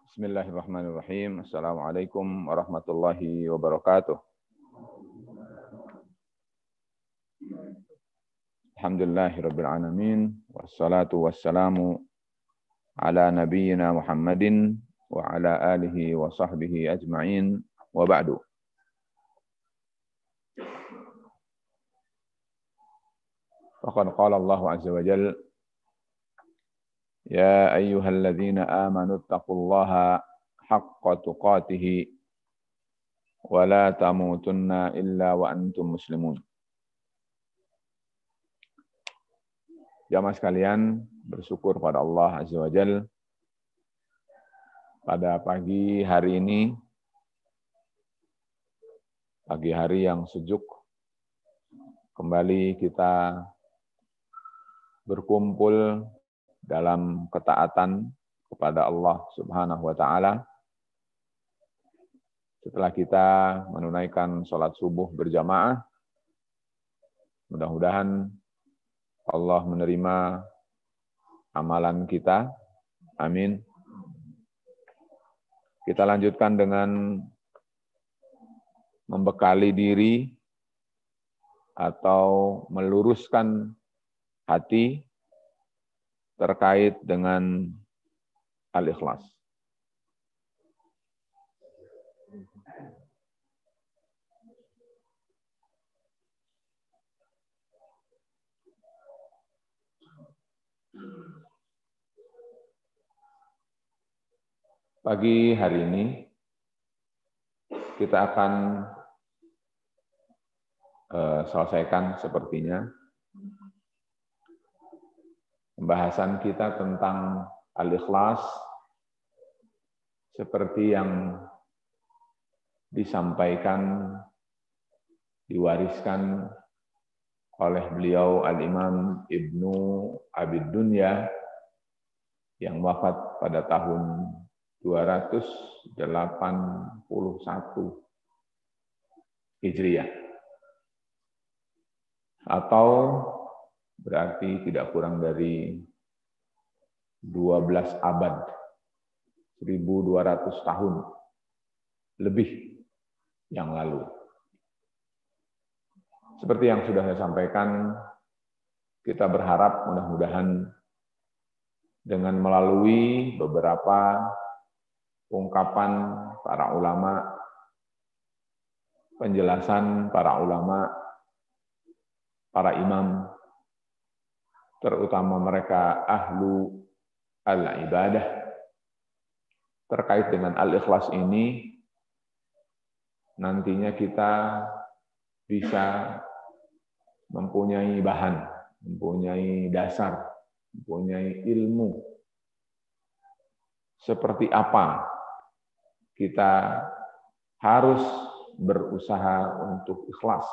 Bismillahirrahmanirrahim. Assalamualaikum warahmatullahi wabarakatuh. Alhamdulillahirabbil alamin wassalatu wassalamu ala nabiyyina Muhammadin wa ala alihi wa sahbihi ajma'in wa ba'du. Faqad qala Allah azza wa jalla يا أيها الذين آمنوا اتقوا الله حق تقاته ولا تموتن إلا وأنتم مسلمون. Jamaah sekalian, bersyukur pada Allah Azza wa Jalla pada pagi hari ini, pagi hari yang sejuk, kembali kita berkumpul dalam ketaatan kepada Allah Subhanahu wa Ta'ala. Setelah kita menunaikan sholat subuh berjamaah, mudah-mudahan Allah menerima amalan kita. Amin. Kita lanjutkan dengan membekali diri atau meluruskan hati terkait dengan al-ikhlas. Pagi hari ini kita akan selesaikan sepertinya pembahasan kita tentang al-ikhlas seperti yang disampaikan, diwariskan oleh beliau Al-Imam Ibnu Abid Dunya yang wafat pada tahun 281 Hijriah. Atau berarti tidak kurang dari 12 abad, 1200 tahun lebih yang lalu. Seperti yang sudah saya sampaikan, kita berharap mudah-mudahan dengan melalui beberapa ungkapan para ulama, penjelasan para ulama, para imam, terutama mereka ahlu al-ibadah, terkait dengan al-ikhlas ini, nantinya kita bisa mempunyai bahan, mempunyai dasar, mempunyai ilmu. Seperti apa kita harus berusaha untuk ikhlas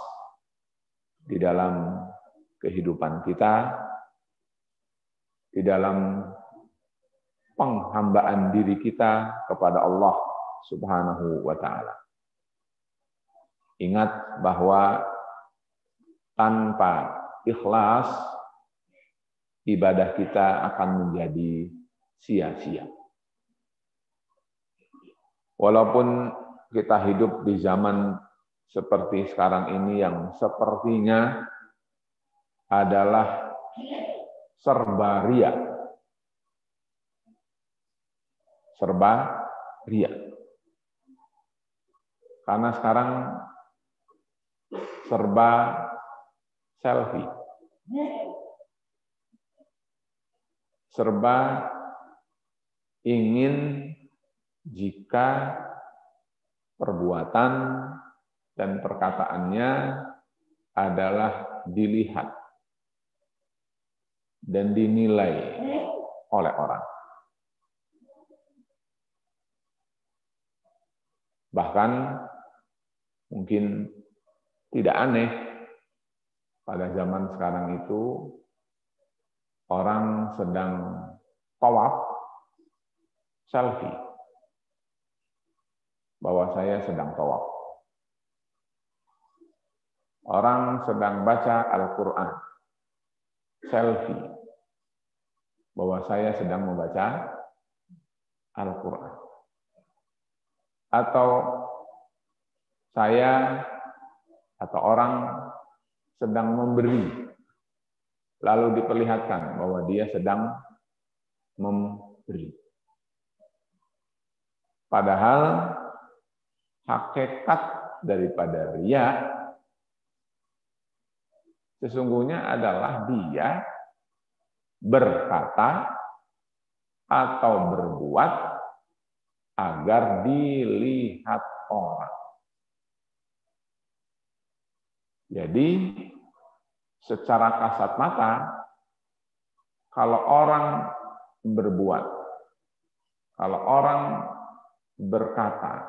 di dalam kehidupan kita, di dalam penghambaan diri kita kepada Allah Subhanahu wa Ta'ala. Ingat bahwa tanpa ikhlas, ibadah kita akan menjadi sia-sia. Walaupun kita hidup di zaman seperti sekarang ini yang sepertinya adalah serba ria. Serba ria. Karena sekarang serba selfie. Serba ingin jika perbuatan dan perkataannya adalah dilihat dan dinilai oleh orang. Bahkan mungkin tidak aneh pada zaman sekarang itu orang sedang tawaf selfie bahwa saya sedang tawaf. Orang sedang baca Al-Quran selfie bahwa saya sedang membaca Al-Quran. atau saya atau orang sedang memberi, lalu diperlihatkan bahwa dia sedang memberi. Padahal hakikat daripada riya sesungguhnya adalah dia berkata atau berbuat agar dilihat orang. Jadi secara kasat mata, kalau orang berbuat, kalau orang berkata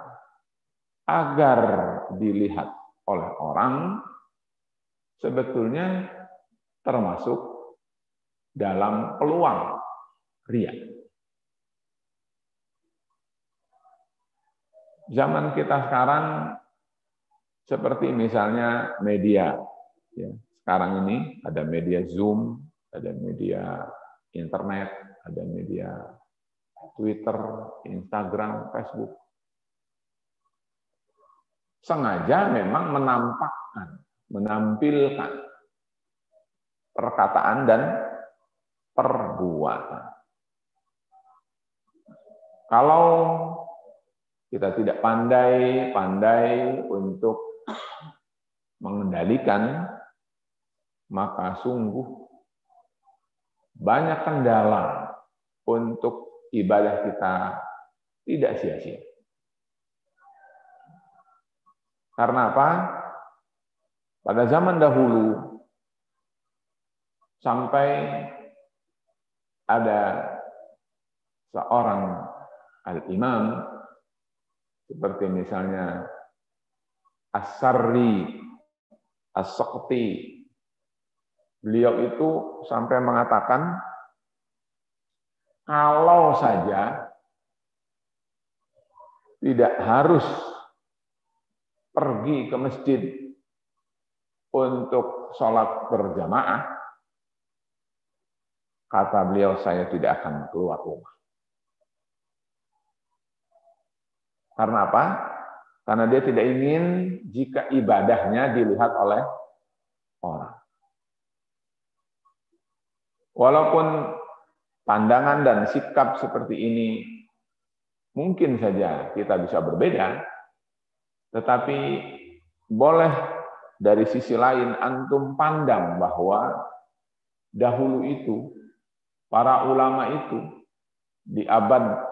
agar dilihat oleh orang, sebetulnya termasuk dalam peluang riya. Zaman kita sekarang seperti misalnya media, ya. Sekarang ini ada media Zoom, ada media internet, ada media Twitter, Instagram, Facebook. Sengaja memang menampilkan perkataan dan perbuatan. Kalau kita tidak pandai untuk mengendalikan, maka sungguh banyak kendala untuk ibadah kita tidak sia-sia. Karena apa? Pada zaman dahulu sampai ada seorang al-imam seperti misalnya As-Sarri, As-Saqti. Beliau itu sampai mengatakan, kalau saja tidak harus pergi ke masjid untuk sholat berjamaah, kata beliau, saya tidak akan keluar rumah. Karena apa? Karena dia tidak ingin jika ibadahnya dilihat oleh orang. Walaupun pandangan dan sikap seperti ini mungkin saja kita bisa berbeda, tetapi boleh dari sisi lain antum pandang bahwa dahulu itu, para ulama itu, di abad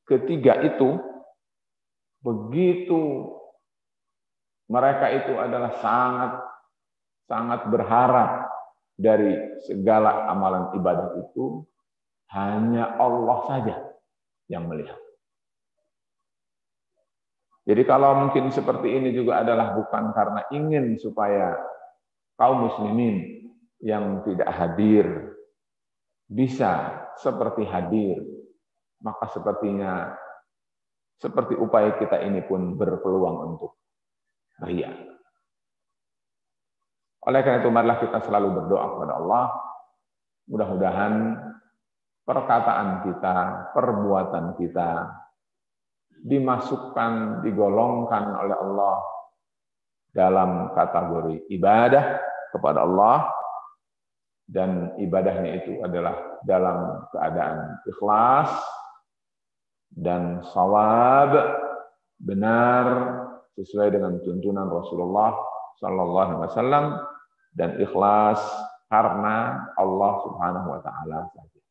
ketiga itu, begitu mereka itu adalah sangat berharap dari segala amalan ibadah itu, hanya Allah saja yang melihat. Jadi kalau mungkin seperti ini juga adalah bukan karena ingin supaya kaum muslimin yang tidak hadir bisa seperti hadir, maka sepertinya seperti upaya kita ini pun berpeluang untuk riya. Oleh karena itu marilah kita selalu berdoa kepada Allah, mudah-mudahan perkataan kita, perbuatan kita dimasukkan, digolongkan oleh Allah dalam kategori ibadah kepada Allah, dan ibadahnya itu adalah dalam keadaan ikhlas dan shawab, benar sesuai dengan tuntunan Rasulullah Sallallahu Alaihi Wasallam, dan ikhlas karena Allah Subhanahu Wa Taala saja.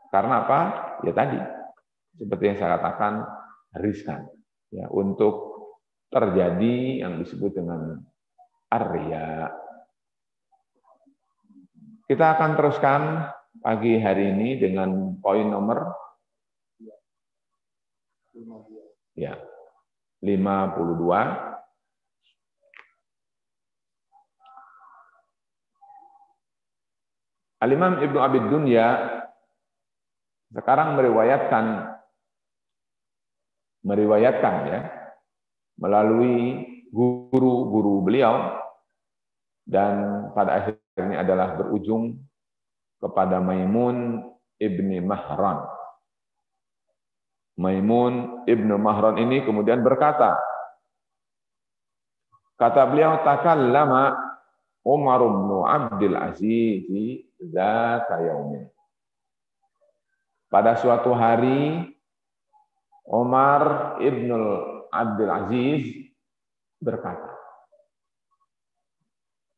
Karena apa? Ya tadi, seperti yang saya katakan, riskan ya untuk terjadi yang disebut dengan ar-riya. Kita akan teruskan pagi hari ini dengan poin nomor 52. Al-Imam Ibnu Abi Dunya sekarang meriwayatkan ya melalui guru-guru beliau, dan pada akhirnya adalah berujung kepada Maimun ibni Mahran. Maimun ibnu Mahran ini kemudian berkata, kata beliau, takallama Umar bin Abdul Aziz dzata yaumin. Pada suatu hari Umar ibn Abdul Aziz berkata.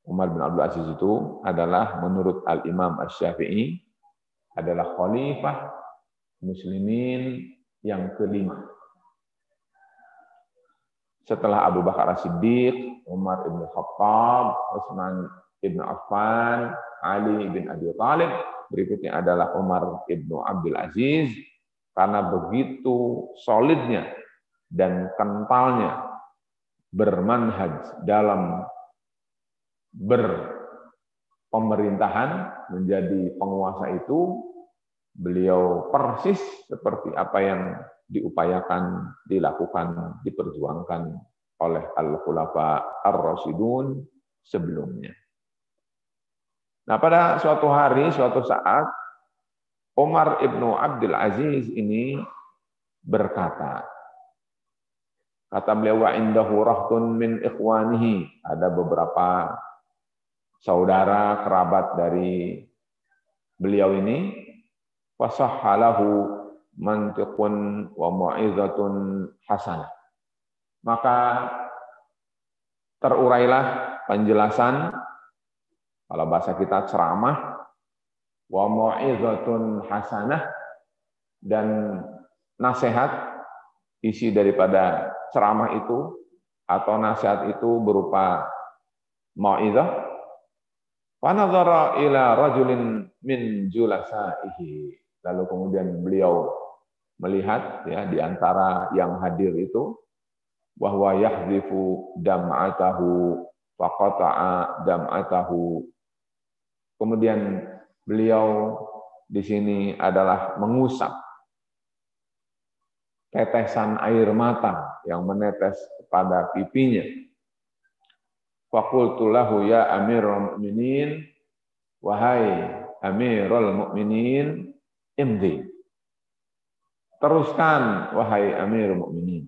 Umar bin Abdul Aziz itu adalah menurut Al-Imam Asy-Syafi'i adalah khalifah muslimin yang kelima. Setelah Abu Bakar As-Siddiq, Umar ibn Khattab, Utsman ibn Affan, Ali bin Abi Thalib, berikutnya adalah Umar ibn Abdul Aziz, karena begitu solidnya dan kentalnya bermanhaj dalam berpemerintahan, menjadi penguasa itu, beliau persis seperti apa yang diupayakan, dilakukan, diperjuangkan oleh Al-Khulafa Ar-Rasyidun sebelumnya. Nah, pada suatu hari, suatu saat, Umar ibnu Abdul Aziz ini berkata, kata beliau, wa indahu rahtun min ikhwanihi, ada beberapa saudara kerabat dari beliau ini, fasahhalahu mantiqun wa mu'izatun hasanah. Maka terurailah penjelasan, kalau bahasa kita ceramah, wa mu'izatun hasanah, dan nasihat, isi daripada ceramah itu atau nasihat itu berupa mau'izah. Fa nadhara ila rajulin min julasaihi. Lalu kemudian beliau melihat, ya, di antara yang hadir itu, bahwa yahdzifu dam'atahu faqata'a dam'atahu. Kemudian beliau di sini adalah mengusap tetesan air mata yang menetes pada pipinya. Faqultu lahu ya Amirul Mukminin, wahai Amirul Mukminin, imdi. Teruskan wahai Amirul Mukminin.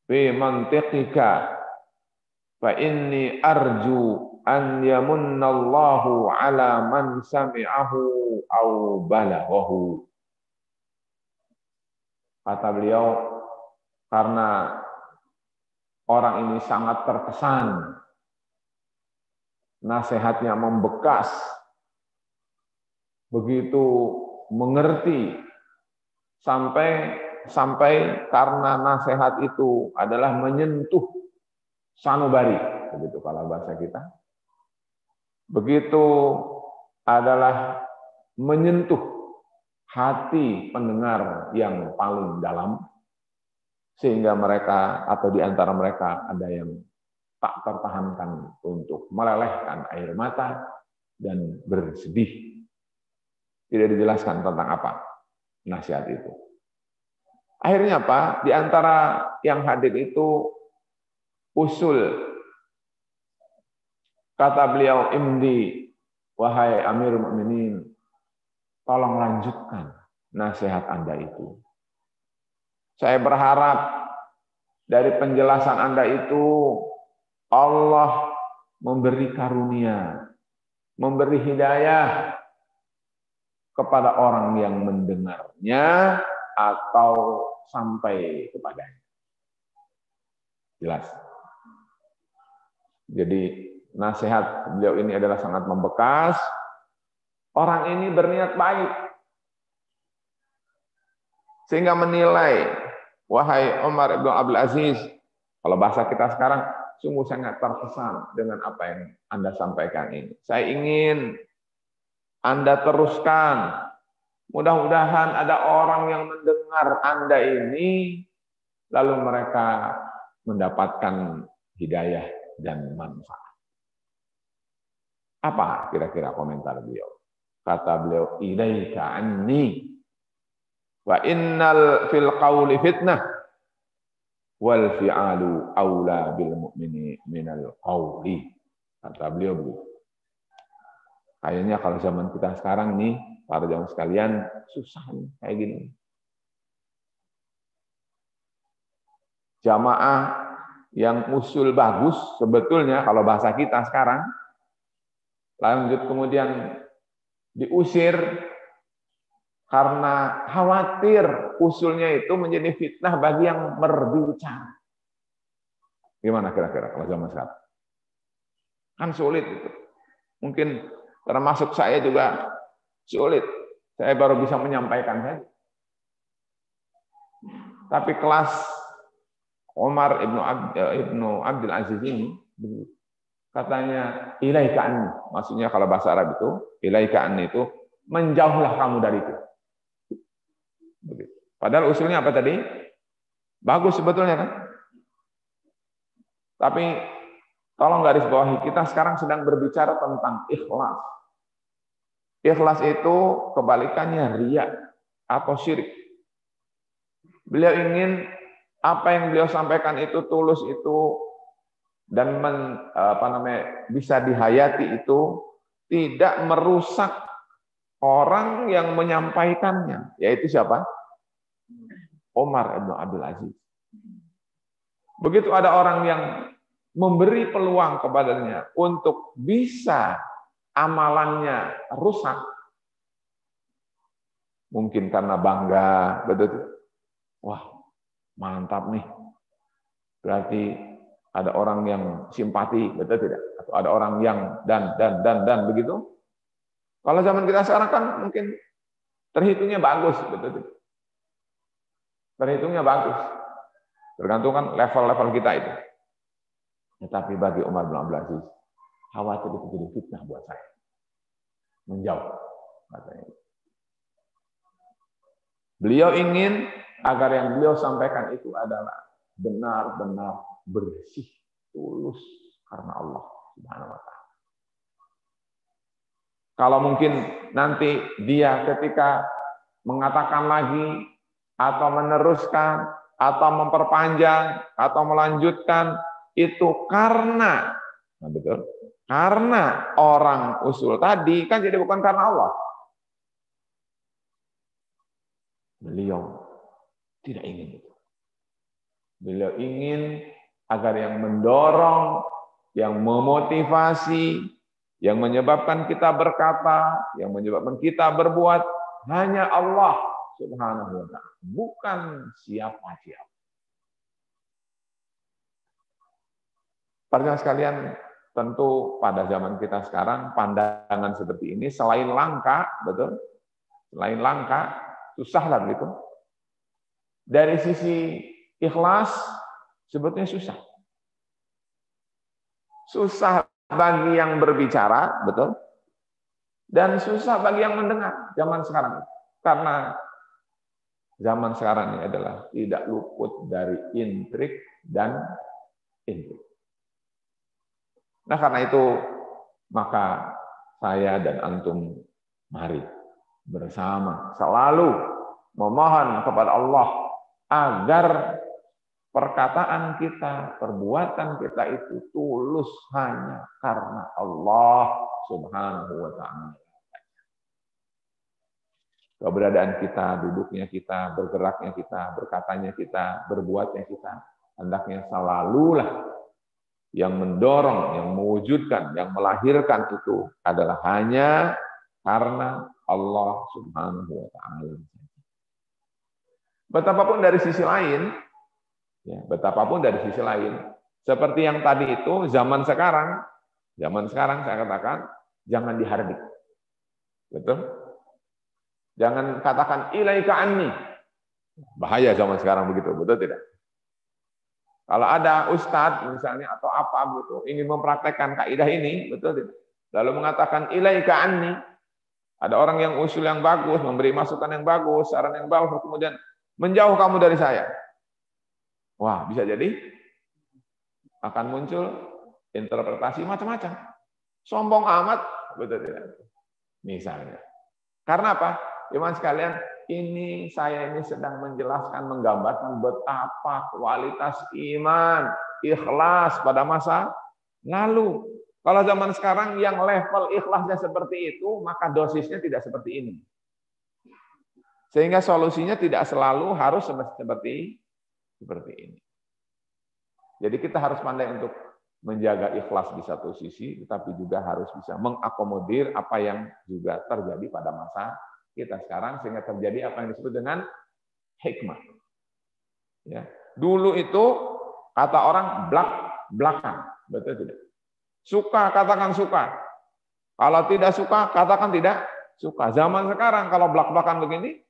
Fi mantiqika fa inni arju an yamunnallahu ala man sami'ahu aw balaghahu. Kata beliau, karena orang ini sangat terkesan, nasihatnya membekas, begitu mengerti, sampai karena nasihat itu adalah menyentuh sanubari, begitu kalau bahasa kita. Begitu adalah menyentuh hati pendengar yang paling dalam, sehingga mereka atau di antara mereka ada yang tak tertahankan untuk melelehkan air mata dan bersedih. Tidak dijelaskan tentang apa nasihat itu. Akhirnya apa? Di antara yang hadir itu usul. Kata beliau, imdi, wahai Amirul Mukminin, tolong lanjutkan nasihat Anda itu. Saya berharap dari penjelasan Anda itu Allah memberi karunia, memberi hidayah kepada orang yang mendengarnya atau sampai kepadanya. Jelas. Jadi nasihat beliau ini adalah sangat membekas. Orang ini berniat baik, sehingga menilai, wahai Umar ibn Abdul Aziz, kalau bahasa kita sekarang, sungguh sangat terkesan dengan apa yang Anda sampaikan ini. Saya ingin Anda teruskan. Mudah-mudahan ada orang yang mendengar Anda ini, lalu mereka mendapatkan hidayah dan manfaat. Apa kira-kira komentar beliau? Kata beliau, ilaika anni wa innal fil qawli fitnah wal fi'alu aula bil mu'mini minal qawli. Kata beliau begitu. Kayaknya kalau zaman kita sekarang nih, para jamaah sekalian, susah nih kayak gini. jamaah yang usul bagus sebetulnya kalau bahasa kita sekarang, lanjut kemudian diusir karena khawatir usulnya itu menjadi fitnah bagi yang berbicara. Gimana kira-kira kalau zaman sekarang? Kan sulit itu. Mungkin termasuk saya juga sulit. Saya baru bisa menyampaikan saja. Tapi kelas Umar ibnu Abdul Aziz ini, katanya ilaika anni. Maksudnya kalau bahasa Arab itu, ilaika anni itu, menjauhlah kamu dariku. Padahal usulnya apa tadi? Bagus sebetulnya kan? Tapi tolong garis bawahi, kita sekarang sedang berbicara tentang ikhlas. Ikhlas itu kebalikannya riya atau syirik. Beliau ingin apa yang beliau sampaikan itu tulus itu dan bisa dihayati itu tidak merusak orang yang menyampaikannya, yaitu siapa? Umar ibnu Abdul Aziz. Begitu ada orang yang memberi peluang kepadanya untuk bisa amalannya rusak, mungkin karena bangga, betul. Wah, mantap nih. Berarti ada orang yang simpati, betul tidak? Atau ada orang yang dan begitu. Kalau zaman kita sekarang kan mungkin terhitungnya bagus, betul tidak? Terhitungnya bagus. Tergantung kan level-level kita itu. Tetapi bagi Umar bin Abdul Aziz, khawatir itu jadi fitnah buat saya. Menjauh, katanya. Beliau ingin agar yang beliau sampaikan itu adalah benar-benar bersih, tulus karena Allah Subhanahu wa Ta'ala. Kalau mungkin nanti dia ketika mengatakan lagi atau meneruskan atau memperpanjang atau melanjutkan itu karena betul, karena orang usul tadi kan jadi bukan karena Allah. Beliau tidak ingin itu. Beliau ingin agar yang mendorong, yang memotivasi, yang menyebabkan kita berkata, yang menyebabkan kita berbuat hanya Allah Subhanahu wa Ta'ala, bukan siapa-siapa. Para sekalian, tentu pada zaman kita sekarang pandangan seperti ini selain langka, betul? Selain langka, susahlah begitu. Dari sisi ikhlas sebetulnya susah. Susah bagi yang berbicara, betul? Dan susah bagi yang mendengar zaman sekarang. Karena zaman sekarang ini adalah tidak luput dari intrik dan intrik. Nah, karena itu maka saya dan antum mari bersama selalu memohon kepada Allah agar perkataan kita, perbuatan kita itu tulus hanya karena Allah Subhanahu wa Ta'ala. Keberadaan kita, duduknya kita, bergeraknya kita, berkatanya kita, berbuatnya kita, hendaknya selalulah yang mendorong, yang mewujudkan, yang melahirkan itu adalah hanya karena Allah Subhanahu wa Ta'ala. Betapapun dari sisi lain, ya, betapapun dari sisi lain, seperti yang tadi itu, zaman sekarang saya katakan jangan dihardik, betul? Jangan katakan ilaika anni, bahaya zaman sekarang begitu, betul tidak? Kalau ada ustadz misalnya atau apa begitu ingin mempraktekkan kaidah ini, betul tidak? Lalu mengatakan ilaika anni, ada orang yang usul yang bagus, memberi masukan yang bagus, saran yang bagus, kemudian menjauh kamu dari saya. Wah, bisa jadi akan muncul interpretasi macam-macam. Sombong amat, betul tidak? Misalnya. Karena apa? Teman sekalian, saya sedang menjelaskan, menggambarkan betapa kualitas iman, ikhlas pada masa lalu. Kalau zaman sekarang yang level ikhlasnya seperti itu, maka dosisnya tidak seperti ini. Sehingga solusinya tidak selalu harus seperti ini. Jadi kita harus pandai untuk menjaga ikhlas di satu sisi, tetapi juga harus bisa mengakomodir apa yang juga terjadi pada masa kita sekarang, sehingga terjadi apa yang disebut dengan hikmah. Ya. Dulu itu kata orang belak-belakan, betul tidak? Suka katakan suka, kalau tidak suka katakan tidak suka. Zaman sekarang kalau belak-belakan begini,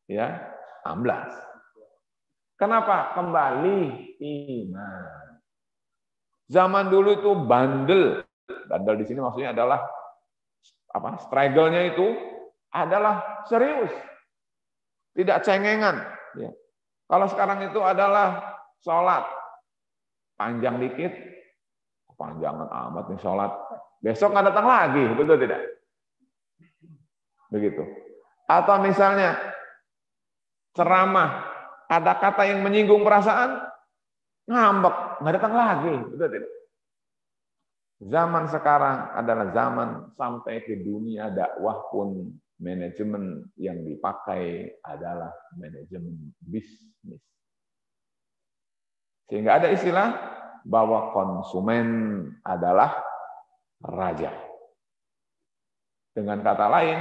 ya amblas. Kenapa? Kembali iman. Zaman dulu itu bandel. Bandel di sini maksudnya adalah apa? Struggle-nya itu adalah serius. Tidak cengengan. Ya. Kalau sekarang itu adalah sholat. Panjang dikit, kepanjangan amat nih sholat. Besok nggak datang lagi, betul tidak? Begitu. Atau misalnya ceramah, ada kata yang menyinggung perasaan, ngambek, nggak datang lagi, betul tidak? Zaman sekarang adalah zaman sampai ke dunia dakwah pun manajemen yang dipakai adalah manajemen bisnis. Sehingga ada istilah bahwa konsumen adalah raja. Dengan kata lain,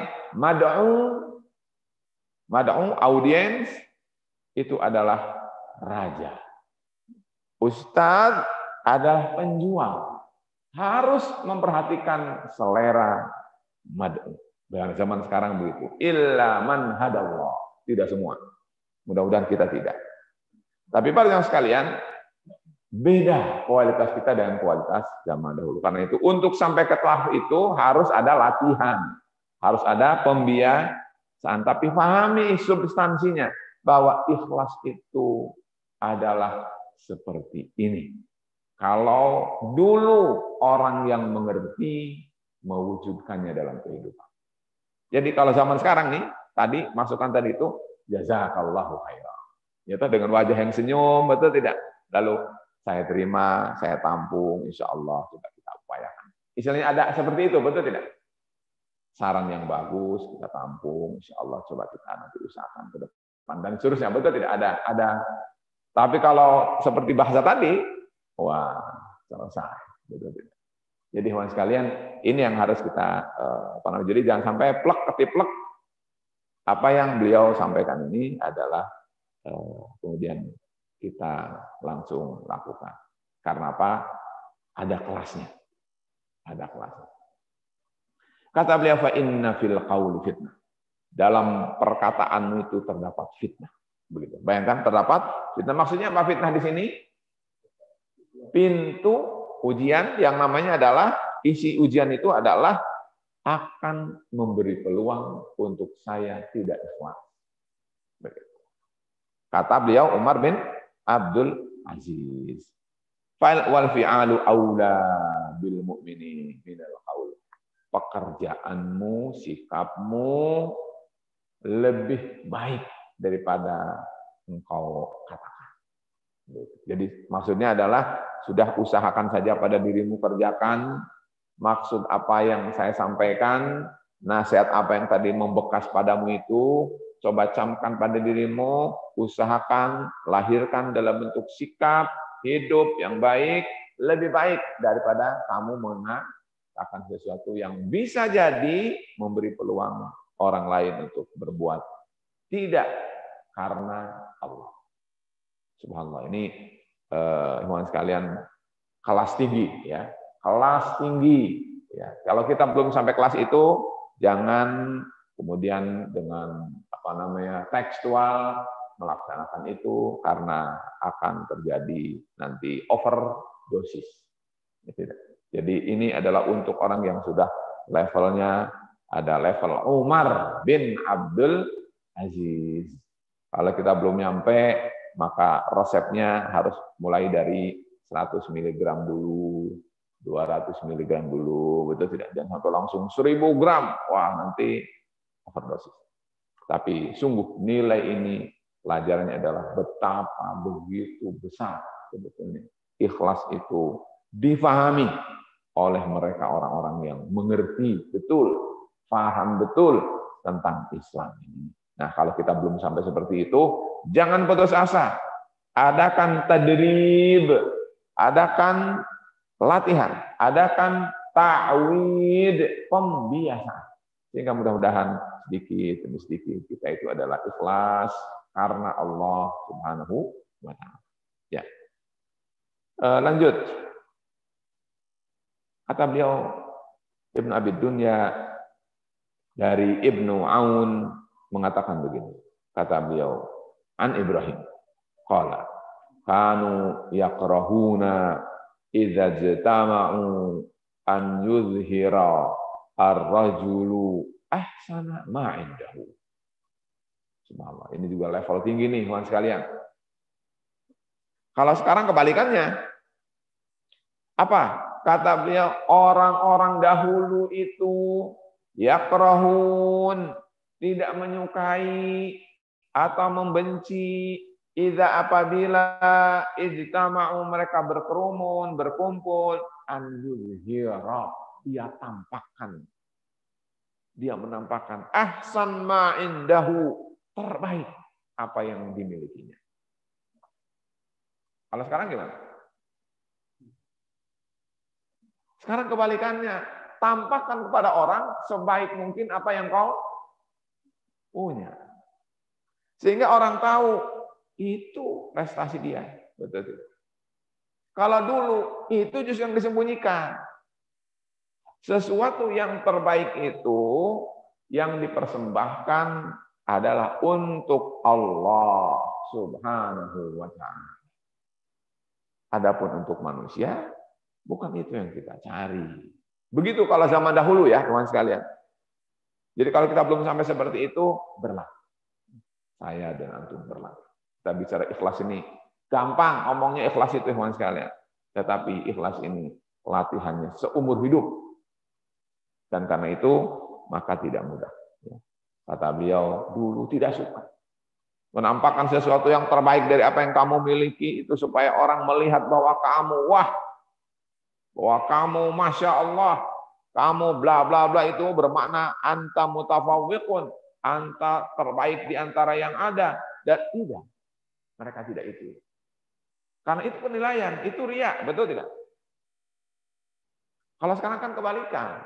mad'u audiens itu adalah raja. Ustadz adalah penjual. Harus memperhatikan selera mad'u. Dengan zaman sekarang begitu. Illa man hadallah. Tidak semua. Mudah-mudahan kita tidak. Tapi para yang sekalian, beda kualitas kita dengan kualitas zaman dahulu. Karena itu untuk sampai ke tahap itu harus ada latihan. Harus ada pembiasaan. Tapi pahami substansinya. Bahwa ikhlas itu adalah seperti ini. Kalau dulu orang yang mengerti mewujudkannya dalam kehidupan. Jadi kalau zaman sekarang nih, tadi masukan tadi itu jazakallahu khairan. Ya, dengan wajah yang senyum, betul tidak? Lalu saya terima, saya tampung, insya Allah coba kita upayakan. Istilahnya ada seperti itu, betul tidak? Saran yang bagus kita tampung, insya Allah coba kita nanti usahakan ke depan dan seterusnya, betul tidak? Ada. Tapi kalau seperti bahasa tadi, wah selesai, betul tidak? Jadi teman sekalian, ini yang harus kita jadi jangan sampai plek ketiplek. Apa yang beliau sampaikan ini adalah kemudian kita langsung lakukan. Karena apa? Ada kelasnya. Ada kelasnya. Kata beliau, fa inna fil qauli fitnah. Dalam perkataanmu itu terdapat fitnah. Begitu. Bayangkan terdapat fitnah. Maksudnya apa fitnah di sini? Pintu ujian yang namanya adalah, isi ujian itu adalah akan memberi peluang untuk saya tidak ikhlas. Kata beliau Umar bin Abdul Aziz. Wal fi'alu aula bil mu'mini minal qaul. Pekerjaanmu, sikapmu lebih baik daripada engkau katakan. Jadi maksudnya adalah sudah usahakan saja pada dirimu kerjakan maksud apa yang saya sampaikan, nasihat apa yang tadi membekas padamu itu, coba camkan pada dirimu, usahakan, lahirkan dalam bentuk sikap, hidup yang baik, lebih baik daripada kamu mengatakan sesuatu yang bisa jadi memberi peluang orang lain untuk berbuat tidak karena Allah. Subhanallah, ini teman sekalian kelas tinggi ya, kelas tinggi ya. Kalau kita belum sampai kelas itu, jangan kemudian dengan tekstual melaksanakan itu karena akan terjadi nanti overdosis. Jadi ini adalah untuk orang yang sudah levelnya ada level Umar bin Abdul Aziz. Kalau kita belum nyampe, maka resepnya harus mulai dari 100 mg dulu, 200 mg dulu, betul tidak? Jangan sampai langsung 1000 gram, wah nanti overdosis. Tapi sungguh nilai ini pelajarannya adalah betapa begitu besar sebetulnya ikhlas itu difahami oleh mereka orang-orang yang mengerti betul, paham betul tentang Islam ini. Nah, kalau kita belum sampai seperti itu, jangan putus asa. adakan tadrib, adakan latihan, adakan ta'wid, pembiasaan. Sehingga mudah-mudahan sedikit demi sedikit kita itu adalah ikhlas karena Allah Subhanahu wa taala. Ya. Lanjut. Kata beliau Ibnu Abi Dunya dari Ibnu Aun mengatakan begini. Kata beliau, an Ibrahim qala kanu yaqrahuna idza jatama'u an yuzhira ar-rajulu ahsana ma indahu. Subhanallah, ini juga level tinggi nih kawan sekalian. Kalau sekarang kebalikannya. Apa? Kata beliau, orang-orang dahulu itu yakrahun, tidak menyukai atau membenci idza apabila ijtama'u mereka berkerumun, berkumpul, an yuzhira, dia tampakkan. Dia menampakkan ahsan ma indahu, terbaik apa yang dimilikinya. Kalau sekarang gimana? Sekarang kebalikannya, tampakkan kepada orang sebaik mungkin apa yang kau punya. Sehingga orang tahu itu prestasi dia. Betul. Kalau dulu itu justru yang disembunyikan. Sesuatu yang terbaik itu yang dipersembahkan adalah untuk Allah Subhanahu wa taala. Adapun untuk manusia, bukan itu yang kita cari. Begitu kalau zaman dahulu ya, teman sekalian. Jadi kalau kita belum sampai seperti itu, berlatih. Saya dan antum berlatih. Kita bicara ikhlas ini gampang, ngomongnya ikhlas itu teman sekalian. Tetapi ikhlas ini latihannya seumur hidup. Dan karena itu, maka tidak mudah. Kata beliau, dulu tidak suka menampakkan sesuatu yang terbaik dari apa yang kamu miliki itu supaya orang melihat bahwa kamu bahwa kamu masya Allah, kamu bla bla bla, itu bermakna anta mutafawwiqun, anta terbaik di antara yang ada. Dan tidak, mereka tidak itu. Karena itu penilaian, itu riya, betul tidak? Kalau sekarang kan kebalikan.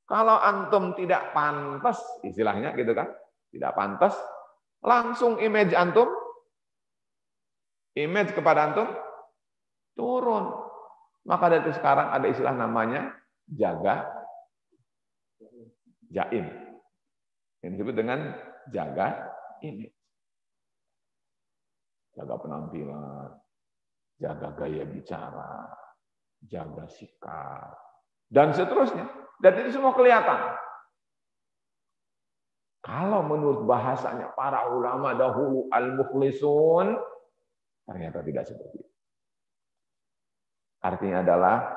Kalau antum tidak pantas, istilahnya gitu kan, tidak pantas, langsung image antum, image kepada antum turun. Maka dari sekarang ada istilah namanya jaga jaim. Yang disebut dengan jaga image. Jaga penampilan, jaga gaya bicara, jaga sikap, dan seterusnya. Dan itu semua kelihatan. Kalau menurut bahasanya para ulama dahulu al-mukhlisun, ternyata tidak seperti itu. Artinya adalah,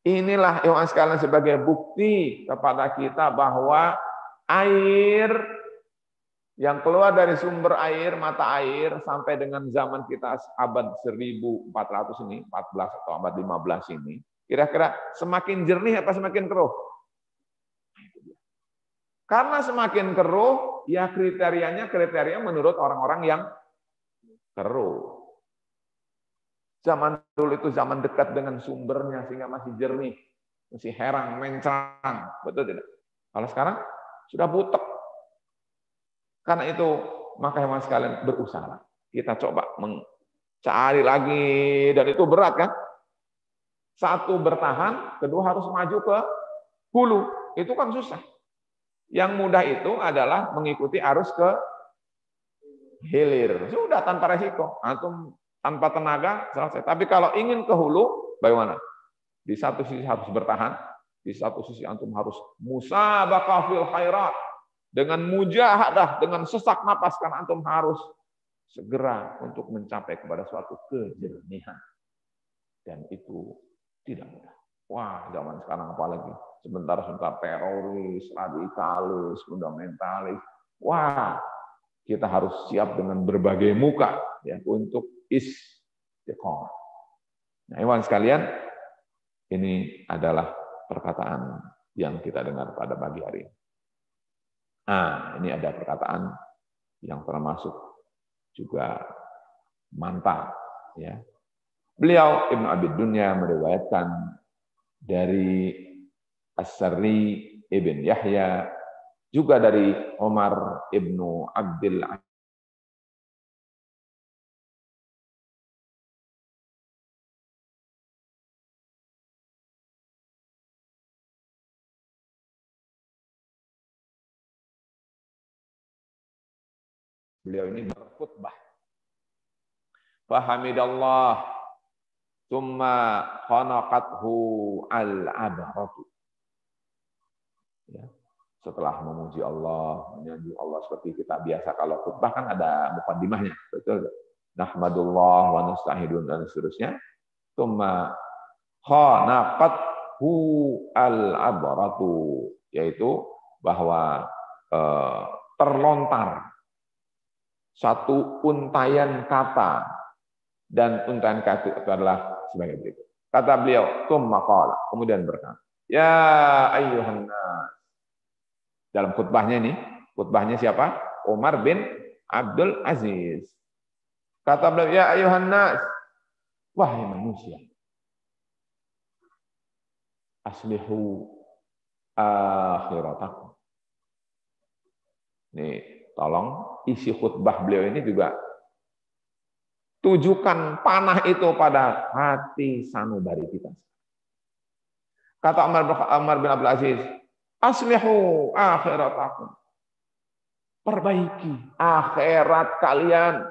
inilah yang sekalian sebagai bukti kepada kita bahwa air yang keluar dari sumber air, mata air, sampai dengan zaman kita abad 1400 ini, 14 atau abad 15 ini, kira-kira semakin jernih apa semakin keruh? Karena semakin keruh, ya kriteria menurut orang-orang yang keruh. Zaman dulu itu zaman dekat dengan sumbernya sehingga masih jernih, masih herang, mencang, betul tidak? Kalau sekarang sudah butek. Karena itu maka teman sekalian berusaha. Kita coba mencari lagi, dan itu berat kan? Satu bertahan, kedua harus maju ke hulu. Itu kan susah. Yang mudah itu adalah mengikuti arus ke hilir. Sudah tanpa resiko. Antum tanpa tenaga selesai. Tapi kalau ingin ke hulu, bagaimana? Di satu sisi harus bertahan, di satu sisi antum harus musabaqah fil khairat. Dengan mujahadah, dengan sesak napas, karena antum harus segera untuk mencapai kepada suatu kejernihan. Dan itu tidak mudah. Wah, zaman sekarang apalagi. Sebentar-sebentar teroris, radikalis, fundamentalis. Wah, kita harus siap dengan berbagai muka ya untuk istiqomah. Nah, ikhwan sekalian, ini adalah perkataan yang kita dengar pada pagi hari ini. Nah, ini ada perkataan yang termasuk juga mantap. Ya. Beliau Ibnu Abi Dunya meriwayatkan dari As-Sarri Ibn Yahya, juga dari Umar Ibnu Abdul Aziz. Beliau ini berkhutbah. Fahamidallah, tsumma khanaqathu al-abaratu. Ya. Setelah memuji Allah, menyanjung Allah seperti kita biasa kalau khutbah kan ada muqaddimahnya, betul. Nahmadullah wa nasta'inun dan seterusnya. Tsumma khanaqathu al-abaratu, yaitu bahwa terlontar satu untayan kata, dan untayan kata itu adalah sebagai berikut. Kata beliau, tsumma qala, kemudian berkata, ya ayyuhan nas. Dalam khutbahnya ini, khutbahnya siapa? Umar bin Abdul Aziz. Kata beliau, ya ayyuhan nas, wahai manusia, aslihu akhiratakum. Ini tolong isi khutbah beliau ini juga tujukan panah itu pada hati sanubari kita. Kata Umar bin Abdul Aziz, aslihu akhiratakum. Perbaiki akhirat kalian.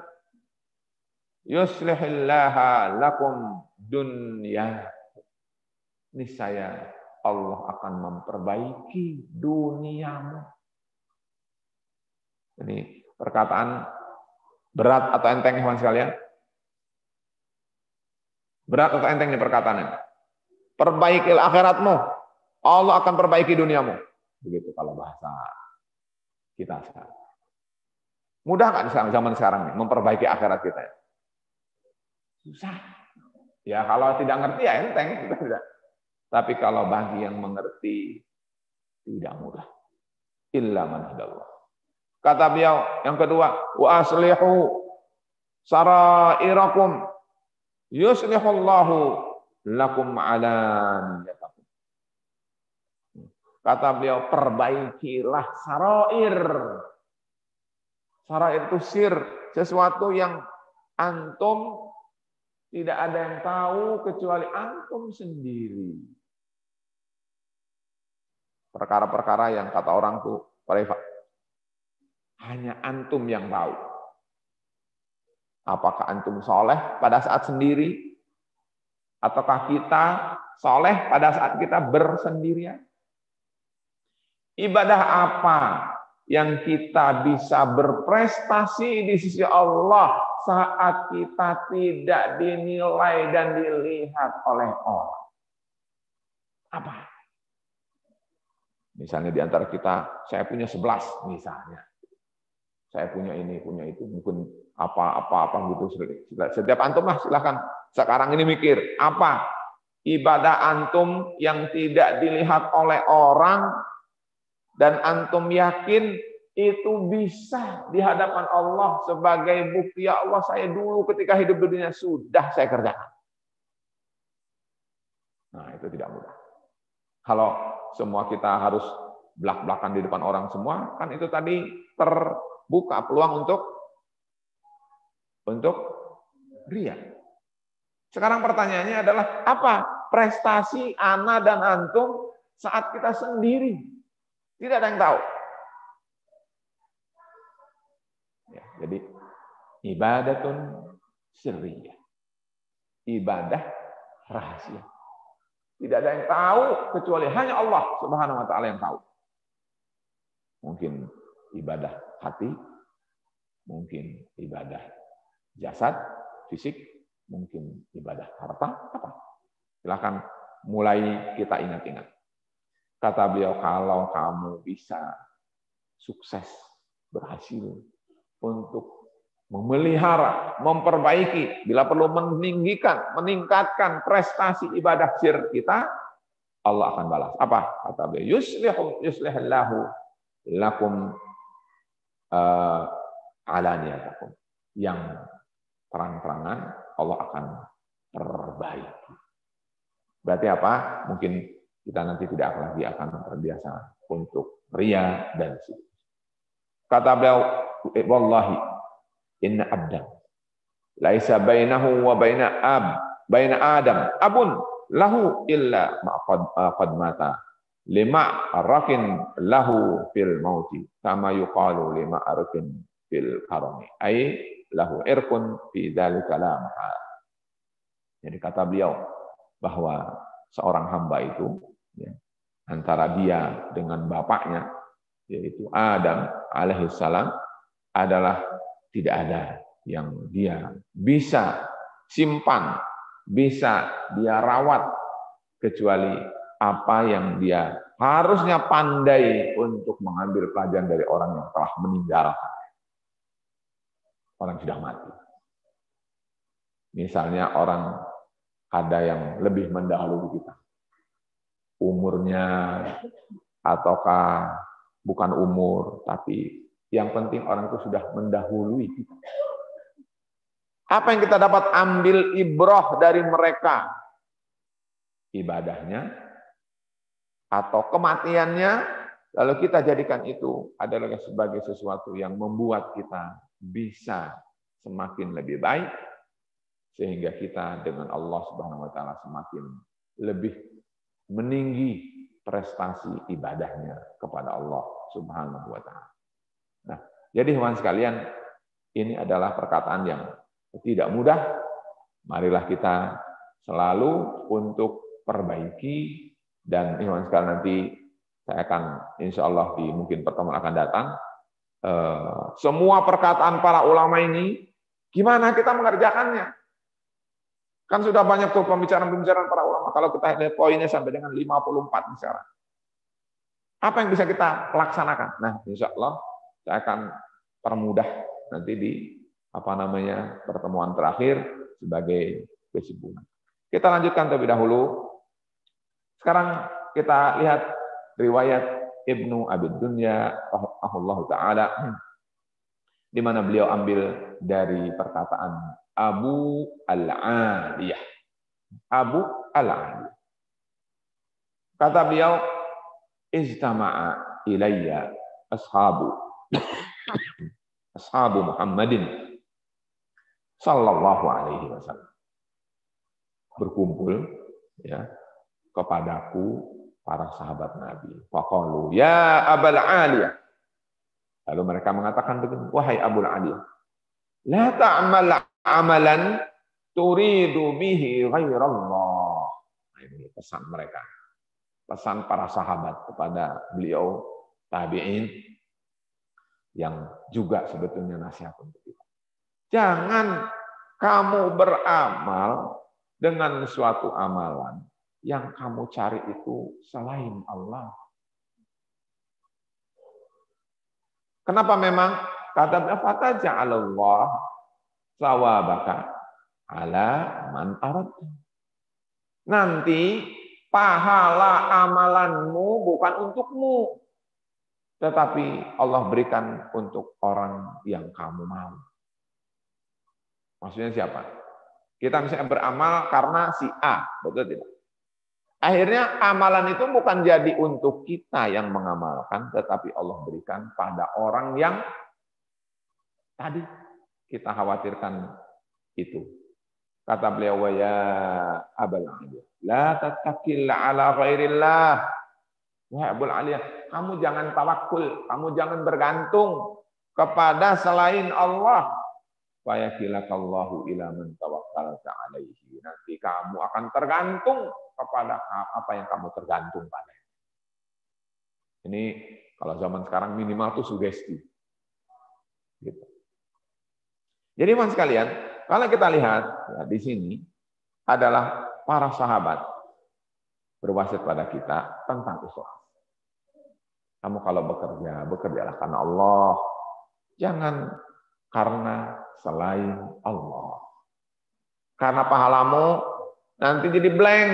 Yuslihillaha lakum dunya. Niscaya Allah akan memperbaiki duniamu. Ini perkataan berat atau enteng, teman sekalian? Berat atau enteng ini perkataannya? Perbaikilah akhiratmu, Allah akan perbaiki duniamu. Begitu kalau bahasa kita sekarang. Mudah nggak zaman sekarang nih memperbaiki akhirat kita? Susah. Ya kalau tidak ngerti ya enteng. Tapi kalau bagi yang mengerti, tidak mudah. Illa man hadallah. Kata beliau yang kedua, wa aslihu sarairakum yuslihullahu lakum ala niyatakum. Kata beliau, perbaikilah sarair. Sarair itu sir, sesuatu yang antum tidak ada yang tahu kecuali antum sendiri. Perkara-perkara yang kata orang tuh privat. Hanya antum yang tahu. Apakah antum soleh pada saat sendiri? Ataukah kita soleh pada saat kita bersendirian? Ibadah apa yang kita bisa berprestasi di sisi Allah saat kita tidak dinilai dan dilihat oleh orang? Apa? Misalnya di antara kita, saya punya 11 misalnya. Saya punya ini, punya itu, mungkin apa gitu. Setiap antum lah silahkan sekarang ini mikir, apa ibadah antum yang tidak dilihat oleh orang dan antum yakin itu bisa di hadapan Allah sebagai bukti, ya Allah saya dulu ketika hidup di dunia sudah saya kerjakan. Nah itu tidak mudah. Kalau semua kita harus belak-belakan di depan orang semua, kan itu tadi terbuka peluang untuk ria. Sekarang pertanyaannya adalah apa prestasi ana dan antum saat kita sendiri? Tidak ada yang tahu. Ya, jadi ibadatun sirriyah. Ibadah rahasia. Tidak ada yang tahu kecuali hanya Allah Subhanahu wa taala yang tahu. Mungkin ibadah hati, mungkin ibadah jasad, fisik, mungkin ibadah harta, apa? Silakan mulai kita ingat-ingat. Kata beliau, kalau kamu bisa sukses, berhasil untuk memelihara, memperbaiki, bila perlu meningkatkan prestasi ibadah sir kita, Allah akan balas. Apa? Kata beliau, yuslihillahu lakum alaniyatakum. Yang terang-terangan, Allah akan perbaiki. Berarti apa? Mungkin kita nanti tidak lagi akan terbiasa untuk ria dan seterusnya. Kata beliau, wallahi inna abdan laisa bainahu wa baina adam abun lahu illa ma qad mata lima arakin lahu fil mauti kama yuqalu lima arakin fil karami ay lahu irkun fi dzalika la mahal. Jadi kata beliau bahwa seorang hamba itu ya, antara dia dengan bapaknya yaitu Adam alaihissalam adalah tidak ada yang dia bisa simpan, bisa dia rawat kecuali apa yang dia harusnya pandai untuk mengambil pelajaran dari orang yang telah meninggalkan. Orang sudah mati. Misalnya orang ada yang lebih mendahului kita. Umurnya ataukah bukan umur, tapi yang penting orang itu sudah mendahului kita. Apa yang kita dapat ambil ibrah dari mereka? Ibadahnya atau kematiannya, lalu kita jadikan itu adalah sebagai sesuatu yang membuat kita bisa semakin lebih baik, sehingga kita dengan Allah Subhanahu wa taala semakin lebih meninggi prestasi ibadahnya kepada Allah Subhanahu wa taala. Nah, jadi teman sekalian, ini adalah perkataan yang tidak mudah. Marilah kita selalu untuk perbaiki, dan teman sekalian nanti saya akan insya Allah di mungkin pertemuan akan datang semua perkataan para ulama ini gimana kita mengerjakannya. Kan sudah banyak tuh pembicaraan-pembicaraan para ulama. Kalau kita lihat poinnya sampai dengan 54 sekarang. Apa yang bisa kita laksanakan? Nah, insya Allah saya akan permudah nanti di pertemuan terakhir sebagai kesimpulan. Kita lanjutkan terlebih dahulu. Sekarang kita lihat riwayat Ibnu Abi Dunya rahimahullahu taala di mana beliau ambil dari perkataan Abu Al-Aliyah. Abu Al-Aliyah. Kata beliau, ijtama'a ilayya ashabu Muhammadin sallallahu alaihi wasallam. Berkumpul ya kepadaku para sahabat Nabi. Faqalu ya Abul Aliyah. Lalu mereka mengatakan begini, wahai Abul Aliyah, la ta'mal amalan turidu bihi ghairallah. Ini pesan mereka. Pesan para sahabat kepada beliau tabi'in yang juga sebetulnya nasihat untuk kita. Jangan kamu beramal dengan suatu amalan yang kamu cari itu selain Allah. Kenapa memang? Kata fata ja'alallah sawabaka ala man aradta. Nanti pahala amalanmu bukan untukmu, tetapi Allah berikan untuk orang yang kamu mau. Maksudnya siapa? Kita misalnya beramal karena si A, betul tidak? Akhirnya amalan itu bukan jadi untuk kita yang mengamalkan, tetapi Allah berikan pada orang yang tadi kita khawatirkan itu. Kata beliau, ya Abul Aliyah, la tatakil ala ghairillah. Wahai Abul Aliyah, kamu jangan tawakul, kamu jangan bergantung kepada selain Allah. Fa yakilakallahu ila man tawakkalta alaihi. Nanti kamu akan tergantung kepada apa yang kamu tergantung pada. Ini kalau zaman sekarang minimal tuh sugesti. Gitu. Jadi teman sekalian, kalau kita lihat ya, di sini adalah para sahabat berwasiat pada kita tentang ikhlas. Kamu kalau bekerja, bekerjalah karena Allah. Jangan karena selain Allah. Karena pahalamu nanti jadi blank.